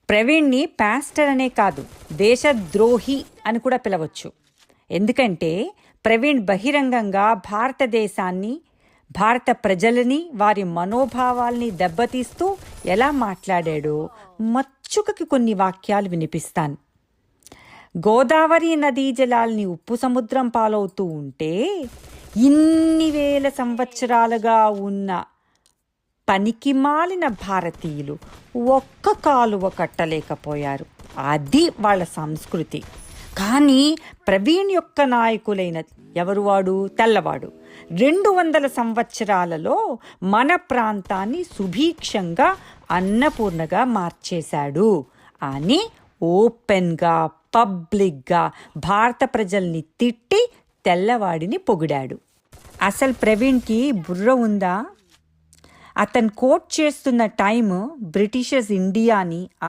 ప్రవీణ్ని pastor అనే కాదు, దేశద్రోహి అని కూడా పిలవచ్చు. ఎందుకంటే ప్రవీణ్ బహిరంగంగా భారతదేశాన్ని, భారత ప్రజలని, వారి మనోభావాల్ని దెబ్బతీస్తూ ఎలా మాట్లాడాడో మచ్చుకకి కొన్ని వాక్యాలు వినిపిస్తాను. గోదావరి నదీ జలాల్ని ఉప్పు సముద్రం పాలవుతూ ఉంటే ఇన్ని వేల సంవత్సరాలుగా ఉన్న పనికిమాలిన భారతీయులు ఒక్క కాలువ కట్టలేకపోయారు. అది వాళ్ళ సంస్కృతి. కానీ ప్రవీణ్ యొక్క నాయకులైన ఎవరు వాడు? తెల్లవాడు 200 సంవత్సరాలలో మన ప్రాంతాన్ని సుభిక్షంగా అన్నపూర్ణగా మార్చేశాడు అని ఓపెన్గా, పబ్లిక్గా భారత ప్రజల్ని తిట్టి తెల్లవాడిని పొగిడాడు. అసలు ప్రవీణ్కి బుర్ర ఉందా? అతను కోట్ చేస్తున్న టైం బ్రిటిషర్స్ ఇండియాని